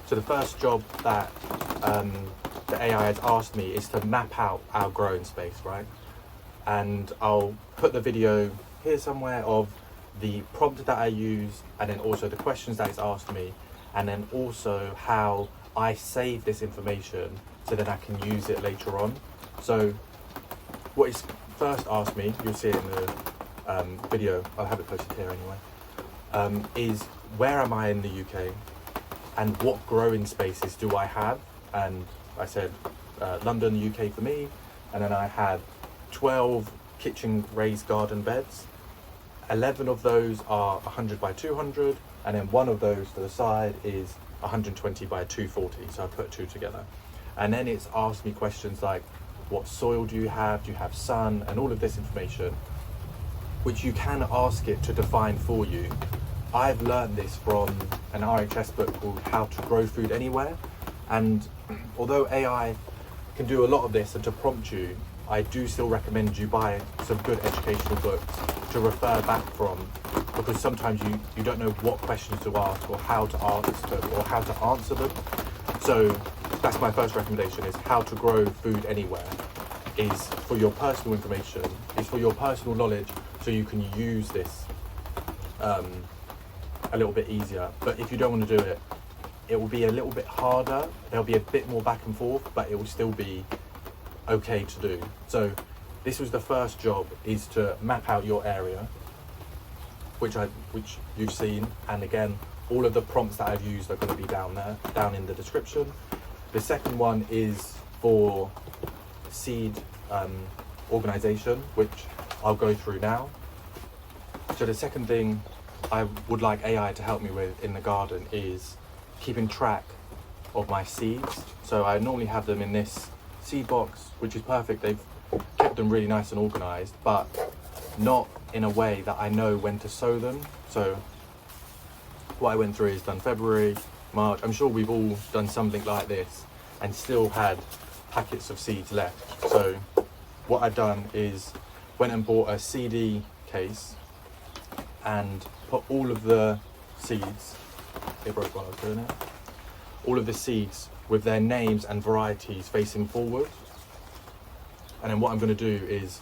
So the first job that the AI has asked me is to map out our growing space, right? And I'll put the video here somewhere of the prompt that I use, and then also the questions that it's asked me, and then also how I save this information so that I can use it later on. So what it's first asked me, you'll see it in the video, I'll have it posted here anyway, is where am I in the UK and what growing spaces do I have? And I said London, UK for me, and then I had 12 kitchen raised garden beds. 11 of those are 100 by 200, and then one of those to the side is 120 by 240, so I put two together. And then it's asked me questions like, what soil do you have sun, and all of this information, which you can ask it to define for you. I've learned this from an RHS book called How to Grow Food Anywhere, and although AI can do a lot of this and to prompt you, I do still recommend you buy some good educational books to refer back from, because sometimes you don't know what questions to ask or how to ask them or how to answer them. So that's my first recommendation, is How to Grow Food Anywhere. Is for your personal information, is for your personal knowledge, so you can use this a little bit easier. But if you don't want to do it, it will be a little bit harder. There'll be a bit more back and forth, but it will still be okay to do. So this was the first job, is to map out your area, which you've seen, and again all of the prompts that I've used are going to be down in the description. The second one is for seed organization, which I'll go through now. So the second thing I would like AI to help me with in the garden is keeping track of my seeds. So I normally have them in this seed box, which is perfect. They've kept them really nice and organized, but not in a way that I know when to sow them. So what I went through is done February, March. I'm sure we've all done something like this and still had packets of seeds left. So what I've done is went and bought a CD case and put all of the seeds, it broke while I was doing it, all of the seeds with their names and varieties facing forward. And then what I'm going to do is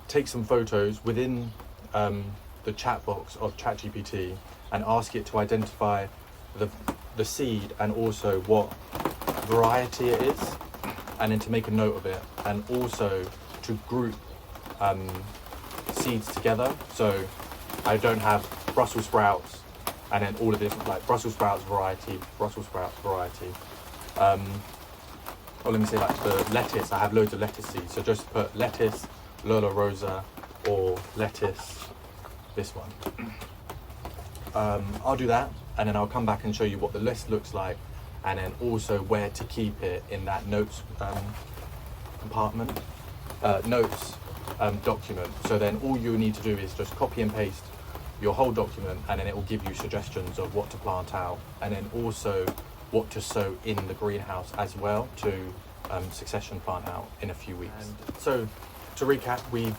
take some photos within the chat box of ChatGPT and ask it to identify the seed and also what variety it is, and then to make a note of it, and also to group seeds together. So I don't have Brussels sprouts and then all of this, like Brussels sprouts variety, or let me say like the lettuce, I have loads of lettuce seeds, so just put lettuce, Lola Rosa, or lettuce, this one. I'll do that, and then I'll come back and show you what the list looks like, and then also where to keep it in that notes compartment, document. So then all you need to do is just copy and paste your whole document, and then it will give you suggestions of what to plant out, and then also what to sow in the greenhouse as well, to succession plant out in a few weeks. And so to recap, we've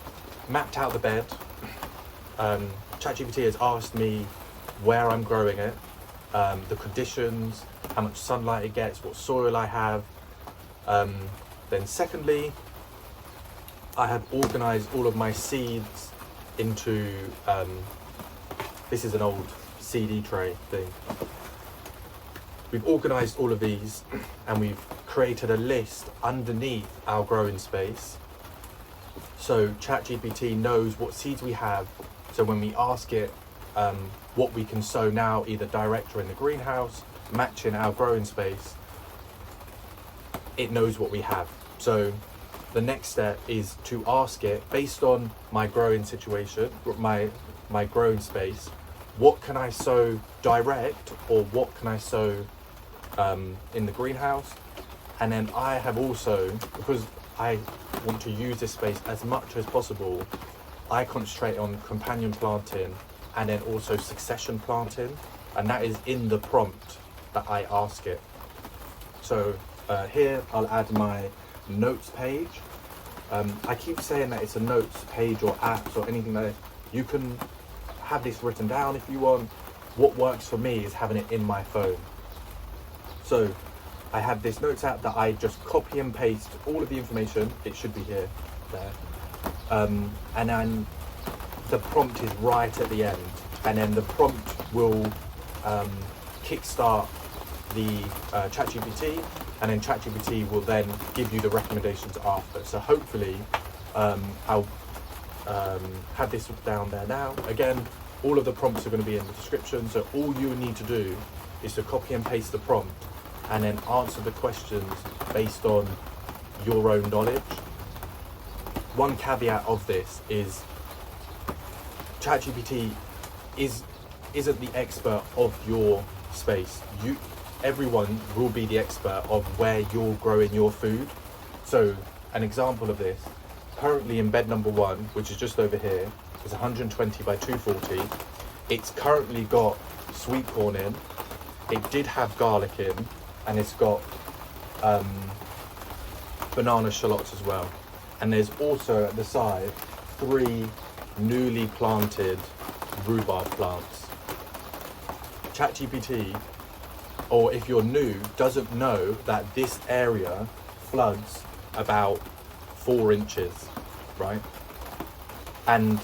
mapped out the bed. ChatGPT has asked me where I'm growing it, the conditions, how much sunlight it gets, what soil I have. Then secondly, I have organized all of my seeds into, this is an old CD tray thing. We've organized all of these and we've created a list underneath our growing space. So ChatGPT knows what seeds we have. So when we ask it what we can sow now, either direct or in the greenhouse, matching our growing space, it knows what we have. So the next step is to ask it, based on my growing situation, my growing space, what can I sow direct, or what can I sow in the greenhouse? And then I have also, because I want to use this space as much as possible, I concentrate on companion planting and then also succession planting, and that is in the prompt that I ask it. So here I'll add my notes page. I keep saying that it's a notes page or apps or anything like that. You can have this written down if you want. What works for me is having it in my phone. So I have this notes app that I just copy and paste all of the information. It should be here, there. And then the prompt is right at the end. And then the prompt will kickstart the ChatGPT, and then ChatGPT will then give you the recommendations after. So hopefully, I'll have this down there now. Again, all of the prompts are going to be in the description. So all you need to do is to copy and paste the prompt and then answer the questions based on your own knowledge. One caveat of this is ChatGPT isn't the expert of your space. Everyone will be the expert of where you're growing your food. So an example of this, currently in bed number 1, which is just over here, is 120 by 240. It's currently got sweet corn in. It did have garlic in, and it's got banana shallots as well. And there's also at the side 3 newly planted rhubarb plants. ChatGPT, or if you're new, doesn't know that this area floods about 4 inches, right? And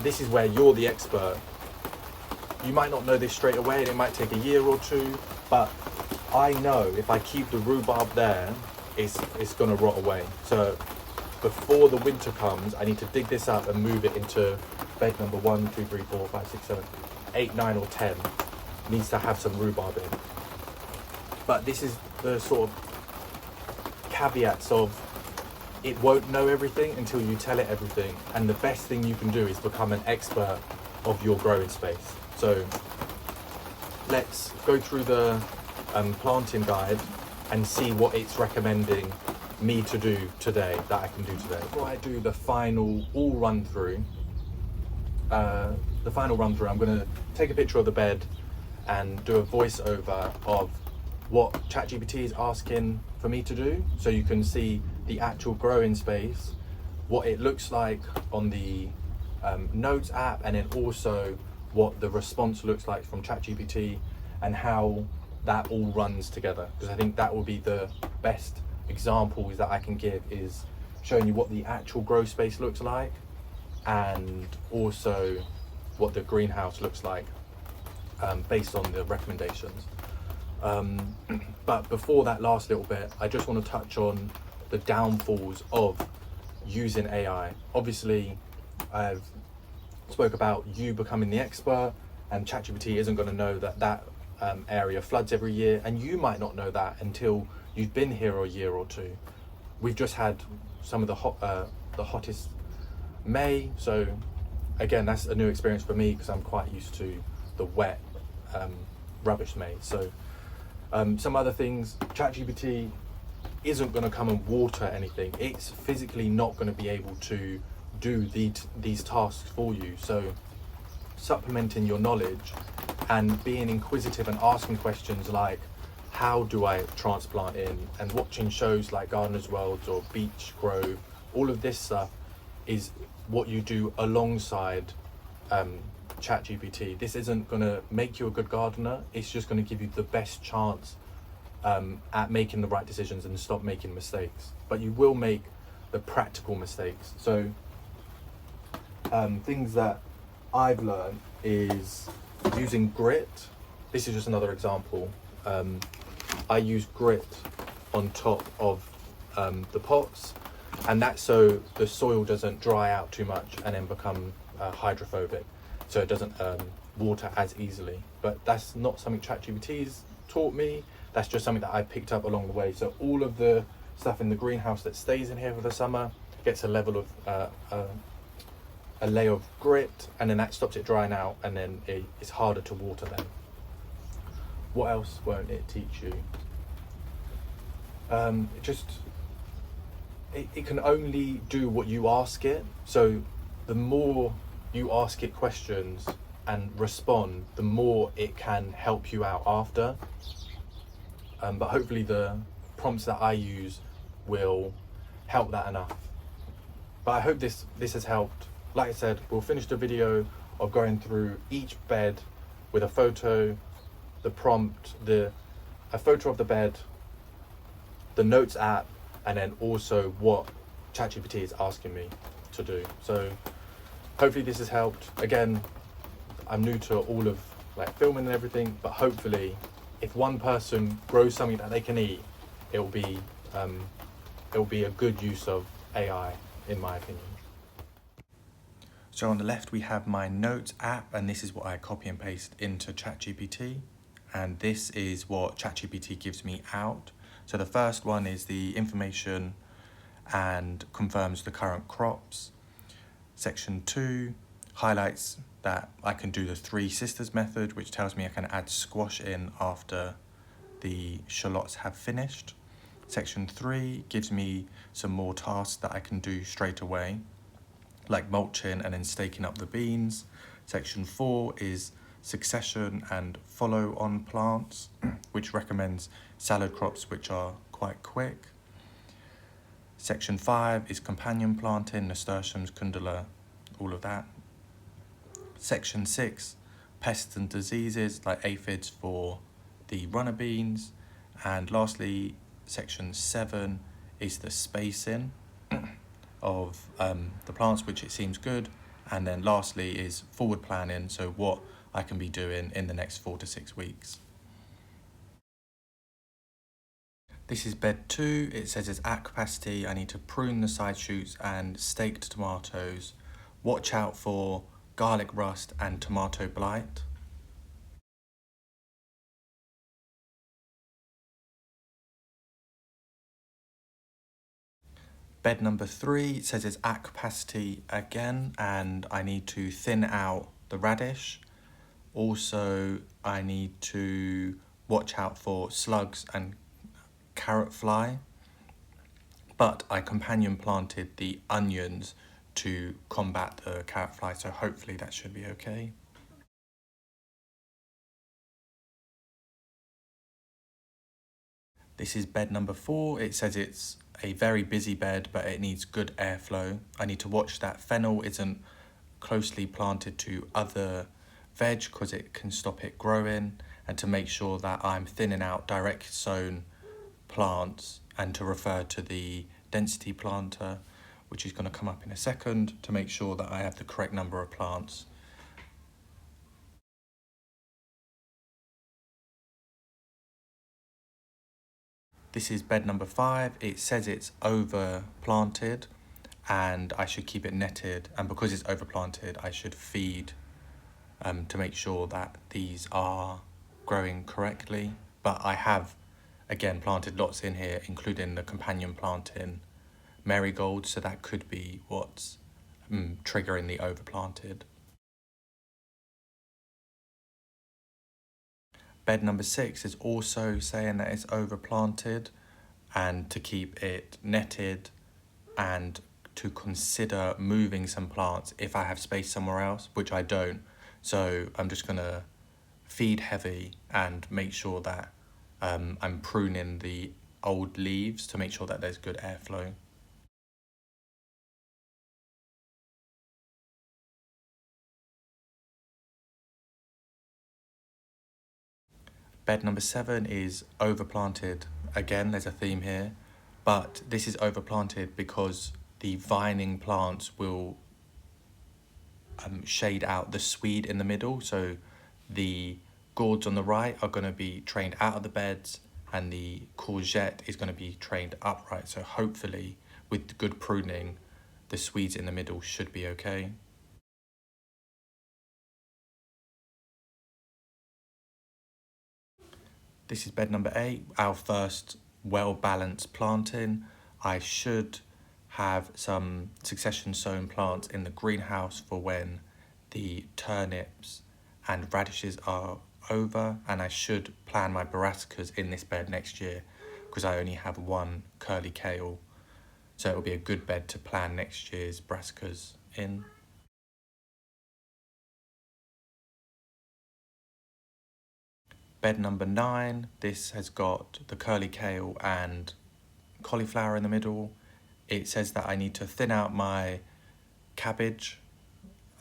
this is where you're the expert. You might not know this straight away, and it might take a year or 2, but I know if I keep the rhubarb there, it's gonna rot away. So before the winter comes, I need to dig this up and move it into bed number 1, 2, 3, 4, 5, 6, 7, 8, 9, or 10. Needs to have some rhubarb in. But this is the sort of caveats of it won't know everything until you tell it everything. And the best thing you can do is become an expert of your growing space. So let's go through the planting guide and see what it's recommending me to do today, that I can do today. Before I do the final run through, I'm going to take a picture of the bed and do a voiceover of what ChatGPT is asking for me to do, so you can see the actual growing space, what it looks like on the Notes app, and then also what the response looks like from ChatGPT and how that all runs together. Because I think that will be the best examples that I can give, is showing you what the actual grow space looks like and also what the greenhouse looks like based on the recommendations. But before that last little bit, I just want to touch on the downfalls of using AI. Obviously, I've spoke about you becoming the expert, and ChatGPT isn't going to know that area floods every year, and you might not know that until you've been here a year or 2. We've just had some of the hottest May, so again, that's a new experience for me because I'm quite used to the wet rubbish May. So some other things, ChatGPT isn't going to come and water anything. It's physically not going to be able to do these tasks for you. So supplementing your knowledge and being inquisitive and asking questions like, how do I transplant in, and watching shows like Gardener's World or Beach Grove, all of this stuff is what you do alongside ChatGPT. This isn't going to make you a good gardener, it's just going to give you the best chance at making the right decisions and stop making mistakes. But you will make the practical mistakes. So things that I've learned is using grit. This is just another example. I use grit on top of the pots, and that's so the soil doesn't dry out too much and then become hydrophobic, so it doesn't water as easily. But that's not something ChatGPT's taught me, that's just something that I picked up along the way. So all of the stuff in the greenhouse that stays in here for the summer gets a level of a layer of grit, and then that stops it drying out, and then it's harder to water then. What else won't it teach you? It can only do what you ask it. So the more you ask it questions and respond, the more it can help you out after. But hopefully the prompts that I use will help that enough. But I hope this has helped. Like I said, we'll finish the video of going through each bed with a photo, the prompt, the a photo of the bed, the notes app, and then also what ChatGPT is asking me to do. So hopefully this has helped. Again, I'm new to all of like filming and everything, but hopefully if one person grows something that they can eat, it will be a good use of AI, in my opinion. So on the left we have my notes app, and this is what I copy and paste into ChatGPT, and this is what ChatGPT gives me out. So the first one is the information and confirms the current crops. Section 2 highlights that I can do the 3 sisters method, which tells me I can add squash in after the shallots have finished. Section 3 gives me some more tasks that I can do straight away, like mulching and then staking up the beans. Section 4 is succession and follow on plants, which recommends salad crops which are quite quick. Section 5 is companion planting, nasturtiums, kundala, all of that. Section 6, pests and diseases like aphids for the runner beans. And lastly, section 7 is the spacing of the plants, which it seems good. And then lastly is forward planning, so what I can be doing in the next 4 to 6 weeks. This is bed 2. It says it's at capacity. I need to prune the side shoots and staked tomatoes. Watch out for garlic rust and tomato blight. Bed number 3 says it's at capacity again, and I need to thin out the radish. Also, I need to watch out for slugs and carrot fly. But I companion planted the onions to combat the carrot fly, so hopefully that should be okay. This is bed number 4. It says it's a very busy bed, but it needs good airflow. I need to watch that fennel isn't closely planted to other veg because it can stop it growing, and to make sure that I'm thinning out direct sown plants, and to refer to the density planter, which is going to come up in a second, to make sure that I have the correct number of plants. This is bed number 5. It says it's over planted and I should keep it netted, and because it's over planted I should feed to make sure that these are growing correctly. But I have again planted lots in here, including the companion planting marigold, so that could be what's triggering the overplanted. Bed number 6 is also saying that it's overplanted and to keep it netted, and to consider moving some plants if I have space somewhere else, which I don't. So I'm just gonna feed heavy and make sure that I'm pruning the old leaves to make sure that there's good airflow. Bed number 7 is overplanted. Again, there's a theme here, but this is overplanted because the vining plants will shade out the swede in the middle. So the gourds on the right are going to be trained out of the beds, and the courgette is going to be trained upright. So hopefully with good pruning, the swedes in the middle should be okay. This is bed number 8, our first well-balanced planting. I should have some succession sown plants in the greenhouse for when the turnips and radishes are over, and I should plan my brassicas in this bed next year because I only have one curly kale, so it'll be a good bed to plan next year's brassicas in. Bed number 9, this has got the curly kale and cauliflower in the middle. It says that I need to thin out my cabbage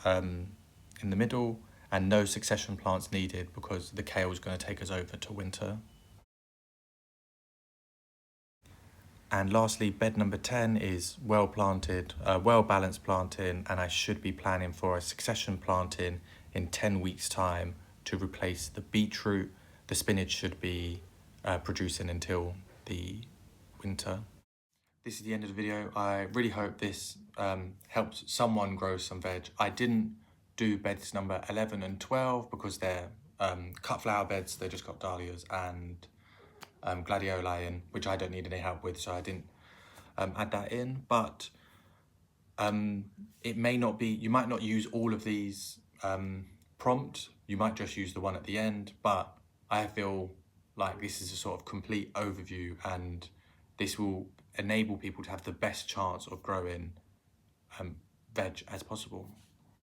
in the middle, and no succession plants needed because the kale is going to take us over to winter. And lastly, bed number 10 is well planted, well balanced planting, and I should be planning for a succession planting in 10 weeks time to replace the beetroot. The spinach should be producing until the winter. This is the end of the video. I really hope this helps someone grow some veg. I didn't do beds number 11 and 12 because they're cut flower beds. They just got dahlias and gladioli in, which I don't need any help with, so I didn't add that in. But it may not be, you might not use all of these prompts. You might just use the one at the end, but I feel like this is a sort of complete overview, and this will enable people to have the best chance of growing veg as possible.